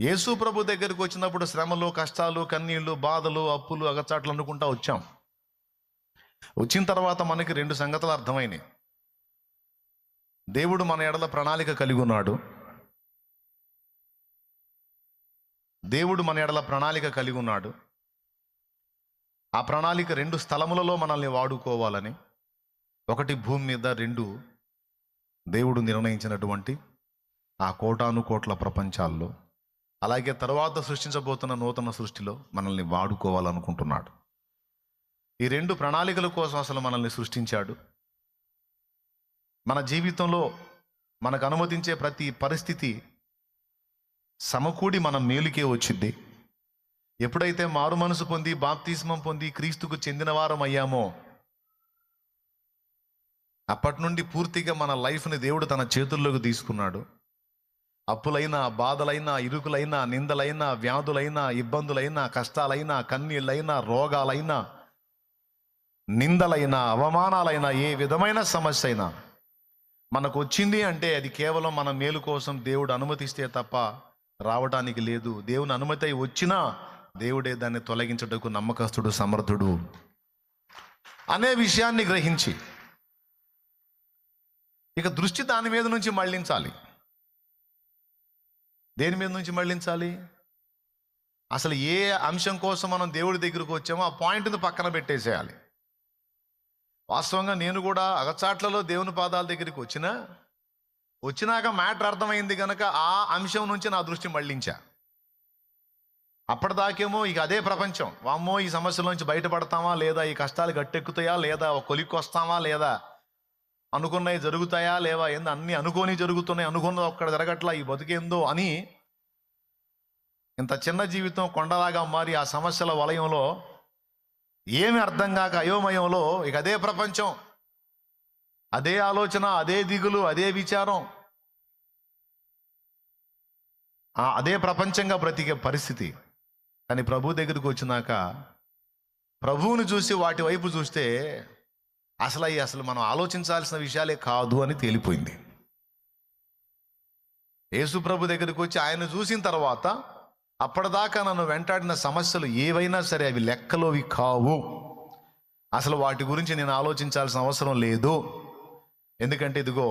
యేసు ప్రభు దగ్గరికి వచ్చినప్పుడు శ్రమలు, కష్టాలు, కన్నీళ్లు, బాధలు, అప్పులు, అగచాట్లు అనుకుంటా వచ్చాం. వచ్చిన తర్వాత మనకి రెండు సంగతులు అర్థమైనాయి. దేవుడు మన ఎడల ప్రణాళిక కలిగి ఉన్నాడు. దేవుడు మన ఎడల ప్రణాళిక కలిగి ఉన్నాడు. ఆ ప్రణాళిక రెండు స్థలములలో మనల్ని వాడుకోవాలని. ఒకటి భూమి మీద, రెండు దేవుడు నిర్ణయించినటువంటి ఆ కోటాను కోట్ల ప్రపంచాల్లో, అలాగే తర్వాత సృష్టించబోతున్న నూతన సృష్టిలో మనల్ని వాడుకోవాలనుకుంటున్నాడు. ఈ రెండు ప్రణాళికల కోసం అసలు మనల్ని సృష్టించాడు. మన జీవితంలో మనకు అనుమతించే ప్రతి పరిస్థితి సమకూడి మన మేలుకే వచ్చింది. ఎప్పుడైతే మారు మనసు పొంది బాప్తిస్మం పొంది క్రీస్తుకు చెందిన వారం అయ్యామో, అప్పటి నుండి పూర్తిగా మన లైఫ్ని దేవుడు తన చేతుల్లోకి తీసుకున్నాడు. అప్పులైనా, బాధలైనా, ఇరుకులైనా, నిందలైనా, వ్యాధులైనా, ఇబ్బందులైనా, కష్టాలైనా, కన్నీళ్ళైనా, రోగాలైనా, నిందలైనా, అవమానాలైనా, ఏ విధమైన సమస్య అయినా మనకు వచ్చింది అంటే అది కేవలం మన మేలు కోసం దేవుడు అనుమతిస్తే తప్ప రావడానికి లేదు. దేవుని అనుమతి అయి వచ్చినా దేవుడే దాన్ని తొలగించుటకు నమ్మకస్తుడు, సమర్థుడు అనే విషయాన్ని గ్రహించి ఇక దృష్టి దాని మీద నుంచి మళ్ళించాలి. దేని మీద నుంచి మళ్ళించాలి? అసలు ఏ అంశం కోసం మనం దేవుడి దగ్గరకు వచ్చామో ఆ పాయింట్ని పక్కన పెట్టేసేయాలి. వాస్తవంగా నేను కూడా అగచాట్లలో దేవుని పాదాల దగ్గరికి వచ్చినాక మ్యాటర్ అర్థమైంది కనుక ఆ అంశం నుంచి నా దృష్టి మళ్ళించా. అప్పటిదాకేమో ఇక అదే ప్రపంచం. వామ్మో, ఈ సమస్యల నుంచి బయటపడతామా లేదా, ఈ కష్టాలు గట్టెక్కుతాయా లేదా, ఒక కొలిక్కి వస్తామా లేదా, అనుకున్నవి జరుగుతాయా లేవా, ఏందో అన్నీ అనుకోని జరుగుతున్నాయి, అనుకున్నది ఒక్కడ జరగట్లా, ఈ బతుకేందో అని ఇంత చిన్న జీవితం కొండలాగా మారి ఆ సమస్యల వలయంలో ఏమి అర్థం కాక అయోమయంలో ఇక అదే ప్రపంచం, అదే ఆలోచన, అదే దిగులు, అదే విచారం, అదే ప్రపంచంగా బ్రతికే పరిస్థితి. కానీ ప్రభు దగ్గరికి వచ్చినాక ప్రభువుని చూసి వాటి వైపు చూస్తే అసలు మనం ఆలోచించాల్సిన విషయాలే కాదు అని తేలిపోయింది. యేసు ప్రభు దగ్గరికి వచ్చి ఆయన చూసిన తర్వాత అప్పటిదాకా నన్ను వెంటాడిన సమస్యలు ఏవైనా సరే అవి లెక్కలోవి కావు. అసలు వాటి గురించి నేను ఆలోచించాల్సిన అవసరం లేదు. ఎందుకంటే ఇదిగో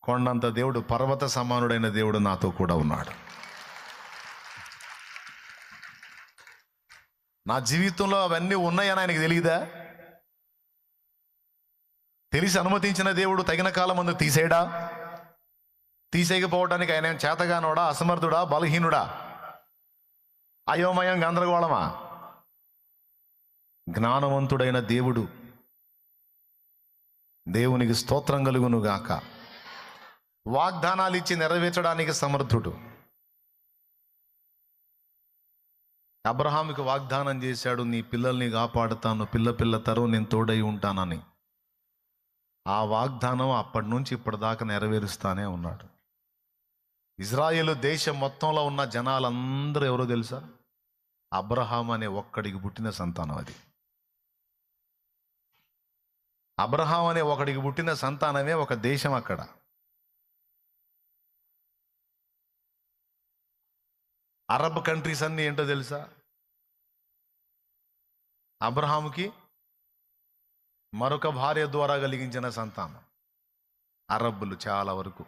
కొండంత దేవుడు, పర్వత సమానుడైన దేవుడు నాతో కూడా ఉన్నాడు. నా జీవితంలో అవన్నీ ఉన్నాయని ఆయనకు తెలియదా? తెలిసి అనుమతించిన దేవుడు తగిన కాలం ముందు తీసేయడా? తీసేయకపోవడానికి ఆయన చేతగానోడా, అసమర్థుడా, బలహీనుడా, అయోమయం, గందరగోళమా? జ్ఞానవంతుడైన దేవుడు. దేవునికి స్తోత్రం కలుగును గాక. వాగ్దానాలు ఇచ్చి నెరవేర్చడానికి సమర్థుడు. అబ్రహాముకి వాగ్దానం చేశాడు, నీ పిల్లల్ని కాపాడుతాను, పిల్ల తరం నేను తోడై ఉంటానని. ఆ వాగ్దానం అప్పటి నుంచి ఇప్పటిదాకా నెరవేరుస్తానే ఉన్నాడు. ఇజ్రాయేలు దేశం మొత్తంలో ఉన్న జనాలందరూ ఎవరో తెలుసా? అబ్రహాం అనే ఒక్కడికి పుట్టిన సంతానం అది. అబ్రహాం అనే ఒకడికి పుట్టిన సంతానమే ఒక దేశం. అక్కడ అరబ్ కంట్రీస్ అన్నీ ఏంటో తెలుసా? అబ్రహాముకి మరొక భార్య ద్వారా కలిగించిన సంతానం అరబ్బులు చాలా వరకు.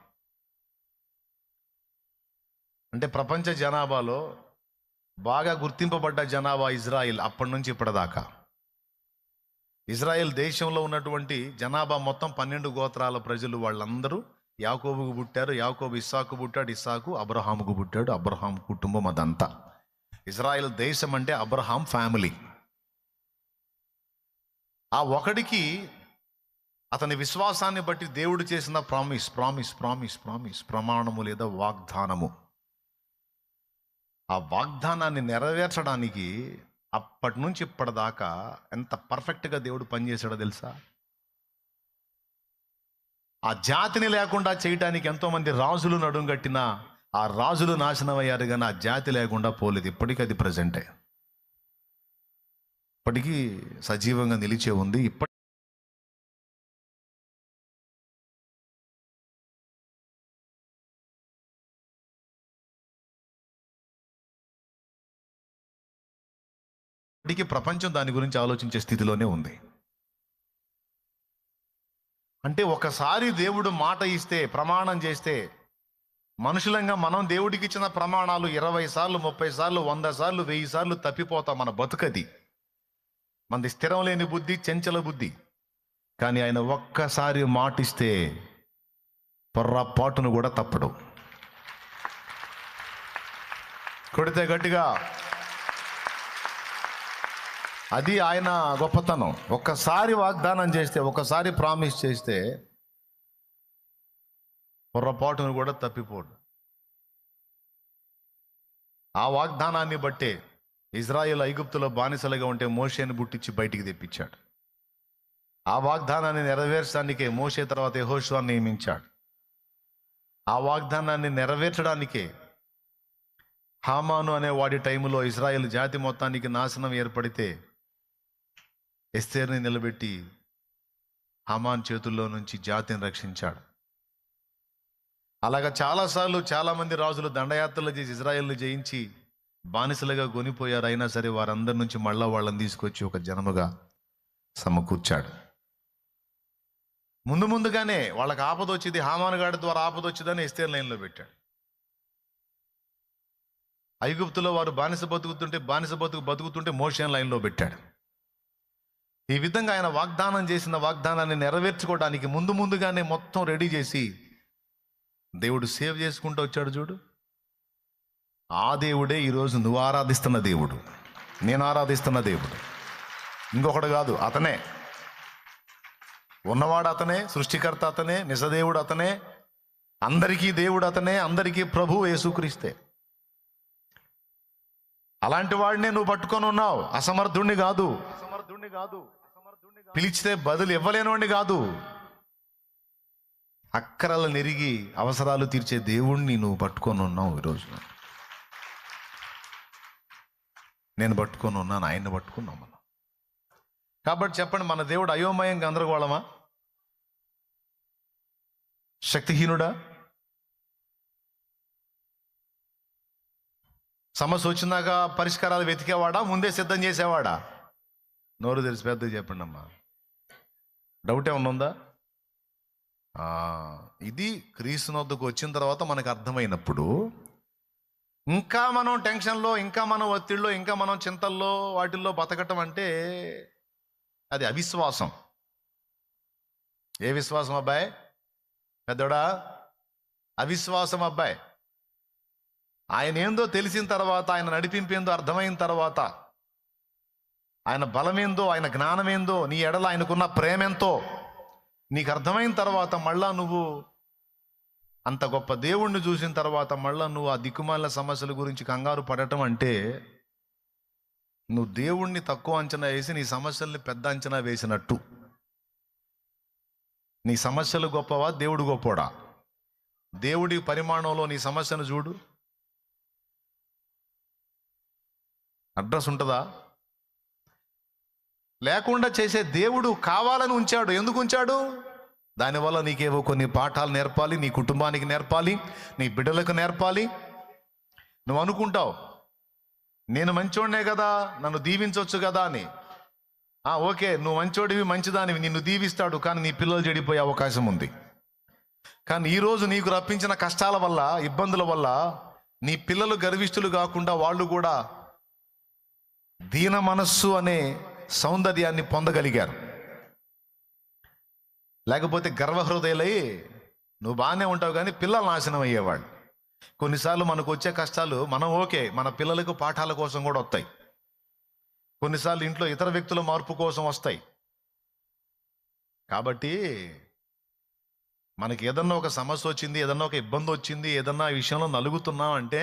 అంటే ప్రపంచ జనాభాలో బాగా గుర్తింపబడ్డ జనాభా ఇజ్రాయిల్. అప్పటి నుంచి ఇప్పటిదాకా ఇజ్రాయెల్ దేశంలో ఉన్నటువంటి జనాభా మొత్తం 12 గోత్రాల ప్రజలు, వాళ్ళందరూ యాకోబుకు పుట్టారు. యాకోబు ఇస్సాకు పుట్టాడు, ఇస్సాకు అబ్రహాముకు పుట్టాడు, అబ్రహాం కుటుంబం అదంతా. ఇజ్రాయెల్ దేశం అంటే అబ్రహాం ఫ్యామిలీ. ఆ ఒకడికి అతని విశ్వాసాన్ని బట్టి దేవుడు చేసిన ప్రమాణము లేదా వాగ్దానము, ఆ వాగ్దానాన్ని నెరవేర్చడానికి అప్పటి నుంచి ఇప్పటిదాకా ఎంత పర్ఫెక్ట్గా దేవుడు పనిచేశాడో తెలుసా? ఆ జాతిని లేకుండా చేయటానికి ఎంతోమంది రాజులు నడుంగట్టినా ఆ రాజులు నాశనం అయ్యారు, కానీ ఆ జాతి లేకుండా పోలేదు. ఇప్పటికీ అది ప్రజెంటే, ఇప్పటికీ సజీవంగా నిలిచే ఉంది. ఇప్పటికీ ప్రపంచం దాని గురించి ఆలోచించే స్థితిలోనే ఉంది. అంటే ఒకసారి దేవుడు మాట ఇస్తే, ప్రమాణం చేస్తే, మనుషులంగా మనం దేవుడికి ఇచ్చిన ప్రమాణాలు 20 సార్లు, 30 సార్లు, 100 సార్లు, 1000 సార్లు తప్పిపోతాం. మన బతుకది. మనది స్థిరం లేని బుద్ధి, చెంచల బుద్ధి. కానీ ఆయన ఒక్కసారి మాటిస్తే పొర్రపాటును కూడా తప్పడు. కొడితే గట్టిగా. అది ఆయన గొప్పతనం. ఒక్కసారి వాగ్దానం చేస్తే, ఒకసారి ప్రామిస్ చేస్తే పొర్రపాటును కూడా తప్పిపోడు. ఆ వాగ్దానాన్ని బట్టే ఇజ్రాయేల్ ఐగుప్తులో బానిసలుగా ఉంటే మోషేని బుట్టించి బయటికి తెప్పించాడు. ఆ వాగ్దానాన్ని నెరవేర్చడానికే మోషే తర్వాత యెహోషువను నియమించాడు. ఆ వాగ్దానాన్ని నెరవేర్చడానికే హామాను అనే వాడి టైంలో ఇజ్రాయేల్ జాతి మొత్తానికి నాశనం ఏర్పడితే ఎస్తేర్ని నిలబెట్టి హామాన్ చేతుల్లో నుంచి జాతిని రక్షించాడు. అలాగా చాలాసార్లు చాలామంది రాజులు దండయాత్రలు చేసి ఇజ్రాయేల్ని జయించి బానిసలుగా కొనిపోయారు. అయినా సరే వారందరి నుంచి మళ్ళా వాళ్ళని తీసుకొచ్చి ఒక జనముగా సమకూర్చాడు. ముందుగానే వాళ్ళకి ఆపద వచ్చింది, హామాను గాడి ద్వారా ఆపద వచ్చిందని ఎస్తేర్ లైన్లో పెట్టాడు. ఐగుప్తులో వారు బానిస బతుకుతుంటే మోషేను లైన్లో పెట్టాడు. ఈ విధంగా ఆయన వాగ్దానం చేసిన వాగ్దానాన్ని నెరవేర్చుకోవడానికి ముందుగానే మొత్తం రెడీ చేసి దేవుడు సేవ్ చేసుకుంటూ వచ్చాడు. చూడు, ఆ దేవుడే ఈరోజు నువ్వు ఆరాధిస్తున్న దేవుడు, నేను ఆరాధిస్తున్న దేవుడు. ఇంకొకడు కాదు, అతనే ఉన్నవాడు, అతనే సృష్టికర్త, అతనే నిజదేవుడు, అతనే అందరికీ దేవుడు, అతనే అందరికీ ప్రభువు యేసుక్రీస్తే. అలాంటి వాడినే నువ్వు పట్టుకొని ఉన్నావు. అసమర్థుణ్ణి కాదు, పిలిచితే బదులు ఇవ్వలేనివాడిని కాదు. అక్కరలు నెరిగి అవసరాలు తీర్చే దేవుణ్ణి నువ్వు పట్టుకొని ఉన్నావు. ఈరోజు నేను పట్టుకొని ఉన్నాను, ఆయన్ని పట్టుకున్నాం మనం. కాబట్టి చెప్పండి, మన దేవుడు అయోమయం గందరగోళమా? శక్తిహీనుడా? సమస్య వచ్చినాక పరిష్కారాలు వెతికేవాడా? ముందే సిద్ధం చేసేవాడా? నోరు తెరిచి పెద్దగా చెప్పండి అమ్మా. డౌట్ ఏమన్నా ఉందా? ఇది క్రీస్తునొద్దకు వచ్చిన తర్వాత మనకు అర్థమైనప్పుడు ఇంకా మనం టెన్షన్లో, ఇంకా మనం ఒత్తిడిలో, ఇంకా మనం చింతల్లో వాటిల్లో బతకటం అంటే అది అవిశ్వాసం. ఏ విశ్వాసం అబ్బాయి? పెద్దోడా, అవిశ్వాసం అబ్బాయి. ఆయన ఏందో తెలిసిన తర్వాత, ఆయన నడిపింపేందో అర్థమైన తర్వాత, ఆయన బలమేందో, ఆయన జ్ఞానమేందో, నీ ఎడల ఆయనకున్న ప్రేమెంతో నీకు అర్థమైన తర్వాత, మళ్ళా నువ్వు అంత గొప్ప దేవుణ్ణి చూసిన తర్వాత మళ్ళా నువ్వు ఆ దిక్కుమాలిన సమస్యల గురించి కంగారు పడటం అంటే నువ్వు దేవుణ్ణి తక్కువ అంచనా వేసి నీ సమస్యల్ని పెద్ద అంచనా వేసినట్టు. నీ సమస్యలు గొప్పవా, దేవుడు గొప్పవాడా? దేవుడి పరిమాణంలో నీ సమస్యను చూడు. అడ్రస్ ఉంటుందా? లేకుండా చేసే దేవుడు కావాలని ఉంచాడు. ఎందుకు ఉంచాడు? దానివల్ల నీకేవో కొన్ని పాఠాలు నేర్పాలి, నీ కుటుంబానికి నేర్పాలి, నీ బిడ్డలకు నేర్పాలి. నువ్వు అనుకుంటావు నేను మంచోడినే కదా, నన్ను దీవించవచ్చు కదా అని. ఓకే, నువ్వు మంచోడివి, మంచిదానివి, నిన్ను దీవిస్తాడు. కానీ నీ పిల్లలు చెడిపోయే అవకాశం ఉంది. కానీ ఈరోజు నీకు రప్పించిన కష్టాల వల్ల, ఇబ్బందుల వల్ల నీ పిల్లలు గర్విష్ఠులు కాకుండా వాళ్ళు కూడా దీన మనస్సు అనే సౌందర్యాన్ని పొందగలిగారు. లేకపోతే గర్వహృదయులై నువ్వు బాగానే ఉంటావు కానీ పిల్లలు నాశనం అయ్యేవాళ్ళు. కొన్నిసార్లు మనకు వచ్చే కష్టాలు మనం ఓకే, మన పిల్లలకు పాఠాల కోసం కూడా వస్తాయి. కొన్నిసార్లు ఇంట్లో ఇతర వ్యక్తుల మార్పు కోసం వస్తాయి. కాబట్టి మనకి ఏదన్నా ఒక సమస్య వచ్చింది, ఏదన్నా ఒక ఇబ్బంది వచ్చింది, ఏదన్నా ఈ విషయంలో నలుగుతున్నావు అంటే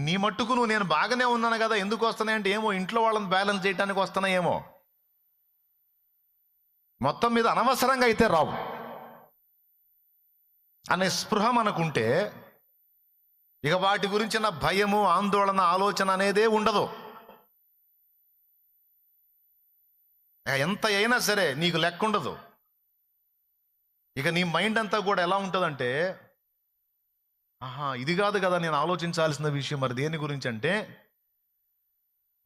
నీ మట్టుకు నువ్వు నేను బాగానే ఉన్నాను కదా, ఎందుకు వస్తున్నాయంటే ఏమో ఇంట్లో వాళ్ళని బ్యాలెన్స్ చేయడానికి వస్తున్నాయేమో. మొత్తం మీద అనవసరంగా అయితే రావు అనే స్పృహ మనకుంటే ఇక వాటి గురించిన భయము, ఆందోళన, ఆలోచన అనేదే ఉండదు. ఎంత అయినా సరే నీకు లెక్క ఉండదు. ఇక నీ మైండ్ అంతా కూడా ఎలా ఉంటుందంటే, ఇది కాదు కదా నేను ఆలోచించాల్సిన విషయం, మరి దేని గురించి అంటే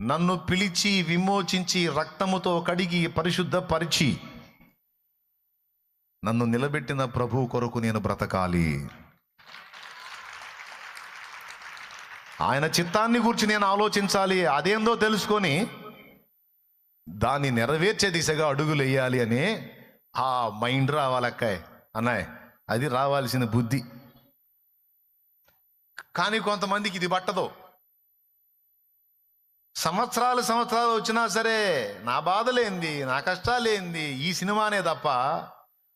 నన్ను పిలిచి విమోచించి రక్తముతో కడిగి పరిశుద్ధపరిచి నన్ను నిలబెట్టిన ప్రభువు కొరకు నేను బ్రతకాలి. ఆయన చిత్తాన్ని గురించి నేను ఆలోచించాలి. అదేందో తెలుసుకొని దాన్ని నెరవేర్చే దిశగా అడుగులు వేయాలి అని ఆ మైండ్ రావాలక్కాయ్ అన్నాయ్. అది రావాల్సిన బుద్ధి. కానీ కొంతమందికి ఇది పట్టదు. సంవత్సరాలు వచ్చినా సరే నా బాధలేంది, నా కష్టాలేంది, ఈ సినిమానే తప్ప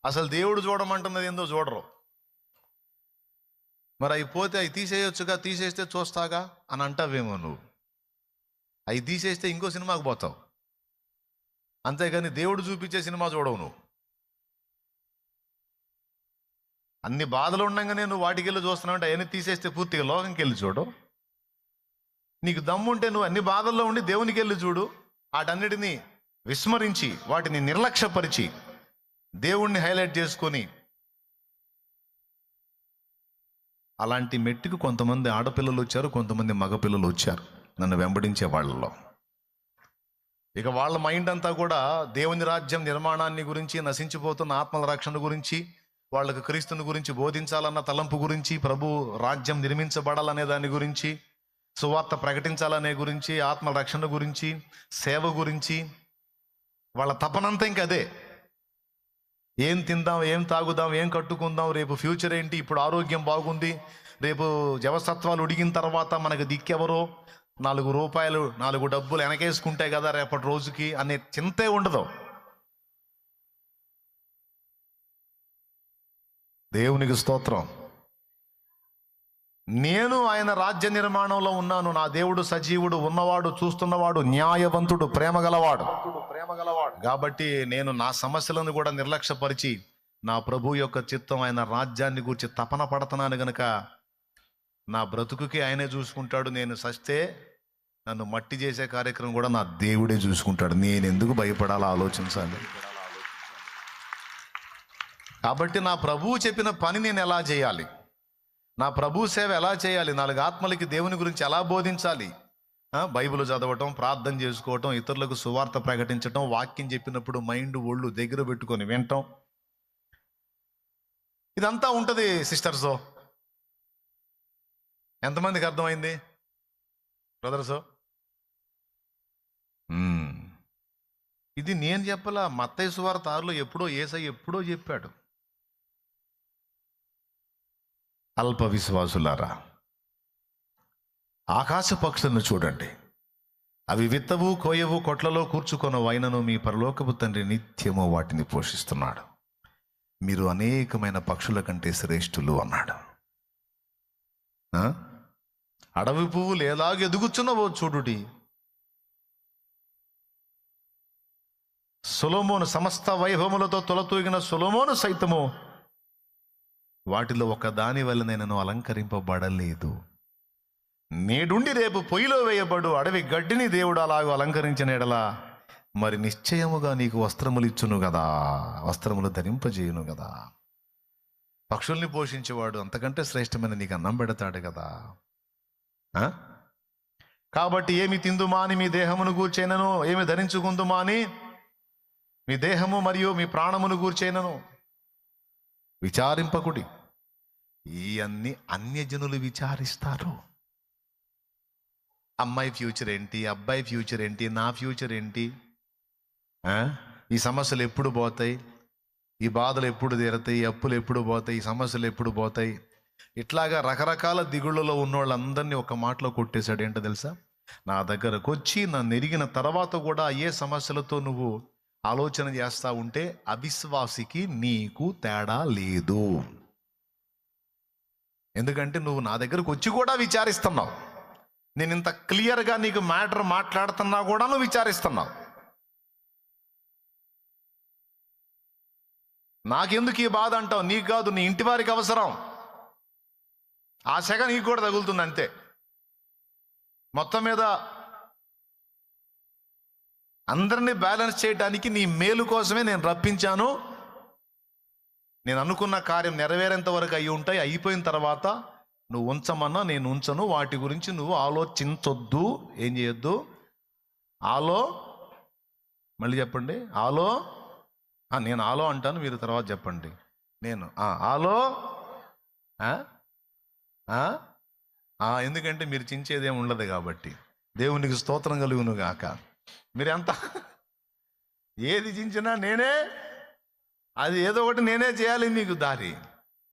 అసలు దేవుడు చూడమంటున్నది ఏందో చూడరు. మరి అవి పోతే అవి తీసేయొచ్చుగా, తీసేస్తే చూస్తాగా అని అంటావేమో నువ్వు. అవి తీసేస్తే ఇంకో సినిమాకి పోతావు, అంతేగాని దేవుడు చూపించే సినిమా చూడవు నువ్వు. అన్ని బాధలు ఉండగానే నువ్వు వాటికి వెళ్ళి చూస్తున్నావు అంటే అవన్నీ తీసేస్తే పూర్తిగా లోకంకి వెళ్ళి చూడు. నీకు దమ్ముంటే నువ్వు అన్ని బాధల్లో ఉండి దేవునికి వెళ్ళి చూడు. వాటన్నిటినీ విస్మరించి వాటిని నిర్లక్ష్యపరిచి దేవుణ్ణి హైలైట్ చేసుకొని అలాంటి మెట్టుకు కొంతమంది ఆడపిల్లలు వచ్చారు, కొంతమంది మగపిల్లలు వచ్చారు నన్ను వెంబడించే వాళ్ళలో. ఇక వాళ్ళ మైండ్ అంతా కూడా దేవుని రాజ్యం నిర్మాణాన్ని గురించి, నశించిపోతున్న ఆత్మల రక్షణ గురించి, వాళ్ళకు క్రీస్తుని గురించి బోధించాలన్న తలంపు గురించి, ప్రభు రాజ్యం నిర్మించబడాలనే దాని గురించి, సువార్త ప్రకటించాలనే గురించి, ఆత్మ రక్షణ గురించి, సేవ గురించి వాళ్ళ తపనంతా ఇంక అదే. ఏం తిందాం, ఏం తాగుదాం, ఏం కట్టుకుందాం, రేపు ఫ్యూచర్ ఏంటి, ఇప్పుడు ఆరోగ్యం బాగుంది, రేపు జవసత్వాలు ఉడిగిన తర్వాత మనకు దిక్కెవరో, 4 రూపాయలు 4 డబ్బులు వెనకేసుకుంటే కదా రేపటి రోజుకి అనే చింతే ఉండదు. దేవునికి స్తోత్రం. నేను ఆయన రాజ్య నిర్మాణంలో ఉన్నాను. నా దేవుడు సజీవుడు, ఉన్నవాడు, చూస్తున్నవాడు, న్యాయవంతుడు, ప్రేమగలవాడు. కాబట్టి నేను నా సమస్యలను కూడా నిర్లక్ష్యపరిచి నా ప్రభు యొక్క చిత్తం, ఆయన రాజ్యాన్ని గురించి తపన పడుతున్నాను గనుక నా బ్రతుకుకి ఆయనే చూసుకుంటాడు. నేను సస్తే నన్ను మట్టి చేసే కార్యక్రమం కూడా నా దేవుడే చూసుకుంటాడు. నేను ఎందుకు భయపడాలో ఆలోచించాలి. కాబట్టి నా ప్రభువు చెప్పిన పని నేను ఎలా చేయాలి, నా ప్రభు సేవ ఎలా చేయాలి, 4 ఆత్మలకి దేవుని గురించి ఎలా బోధించాలి, బైబిల్ చదవటం, ప్రార్థన చేసుకోవటం, ఇతరులకు సువార్త ప్రకటించటం, వాక్యం చెప్పినప్పుడు మైండ్ ఒళ్ళు దగ్గర పెట్టుకొని వినటం, ఇదంతా ఉంటుంది సిస్టర్సో. ఎంతమందికి అర్థమైంది బ్రదర్సో? ఇది నేను చెప్పలా, మత్తయి సువార్త 6లో ఎప్పుడో యేసయ్య ఎప్పుడో చెప్పాడు. అల్ప విశ్వాసులారా, ఆకాశ పక్షులను చూడండి, అవి విత్తవు, కోయవు, కొట్లలో కూర్చుకొన వైనను మీ పరలోకపు తండ్రి నిత్యము వాటిని పోషిస్తున్నాడు. మీరు అనేకమైన పక్షుల కంటే శ్రేష్ఠులు అన్నాడు. అడవి పువ్వులు ఎలాగ ఎదుగుచున్నవో చూడుడి. సొలొమోను సమస్త వైభవములతో తొలతూగిన సొలొమోను సైతము వాటిలో ఒక దాని వల్లనైనను అలంకరింపబడలేదు. నేడుండి రేపు పొయ్యిలో వేయబడు అడవి గడ్డిని దేవుడు అలాగూ అలంకరించిన ఎడలా మరి నిశ్చయముగా నీకు వస్త్రములు ఇచ్చును కదా, వస్త్రములు ధరింపజేయును కదా. పక్షుల్ని పోషించేవాడు అంతకంటే శ్రేష్టమైన నీకు అన్నం పెడతాడు కదా. కాబట్టి ఏమి తిందుమా అని మీ దేహమును గూర్చేనను, ఏమి ధరించుకుందుమా అని మీ దేహము మరియు మీ ప్రాణమును గూర్చేనను విచారింపకుడి. ఈ అన్యజనులు విచారిస్తారు. అమ్మాయి ఫ్యూచర్ ఏంటి, అబ్బాయి ఫ్యూచర్ ఏంటి, నా ఫ్యూచర్ ఏంటి, ఈ సమస్యలు ఎప్పుడు పోతాయి, ఈ బాధలు ఎప్పుడు తీరతాయి, ఈ అప్పులు ఎప్పుడు పోతాయి, ఈ సమస్యలు ఎప్పుడు పోతాయి, ఇట్లాగా రకరకాల దిగుళ్ళలో ఉన్న వాళ్ళందరినీ ఒక మాటలో కొట్టేశాడు. ఏంటో తెలుసా? నా దగ్గరకు వచ్చి నన్ను ఎరిగిన తర్వాత కూడా ఏ సమస్యలతో నువ్వు ఆలోచన చేస్తా ఉంటే అవిశ్వాసికి నీకు తేడా లేదు. ఎందుకంటే నువ్వు నా దగ్గరకు వచ్చి కూడా విచారిస్తున్నావు. నేను ఇంత క్లియర్గా నీకు మ్యాటర్ మాట్లాడుతున్నా కూడా నువ్వు విచారిస్తున్నావు. నాకెందుకు ఈ బాధ అంటావు? నీకు కాదు, నీ ఇంటి వారికి అవసరం. ఆ సెగ నీకు కూడా తగులుతుంది అంతే. మొత్తం మీద అందరినీ బ్యాలెన్స్ చేయడానికి నీ మేలు కోసమే నేను రప్పించాను. నేను అనుకున్న కార్యం నెరవేరేంత వరకు అయి ఉంటాయి. అయిపోయిన తర్వాత నువ్వు ఉంచమన్నా నేను ఉంచను. వాటి గురించి నువ్వు ఆలోచించొద్దు, ఏం చేయొద్దు, ఆలో, మళ్ళీ చెప్పండి, ఆలో. నేను ఆలో అంటాను, మీరు తర్వాత చెప్పండి. నేను ఆలో. ఎందుకంటే మీరు చించేదేం ఉండదు కాబట్టి. దేవునికి స్తోత్రం కలుగును గాక. మీరు ఎంత ఏది చించినా నేనే, అది ఏదో ఒకటి నేనే చేయాలి మీకు దారి.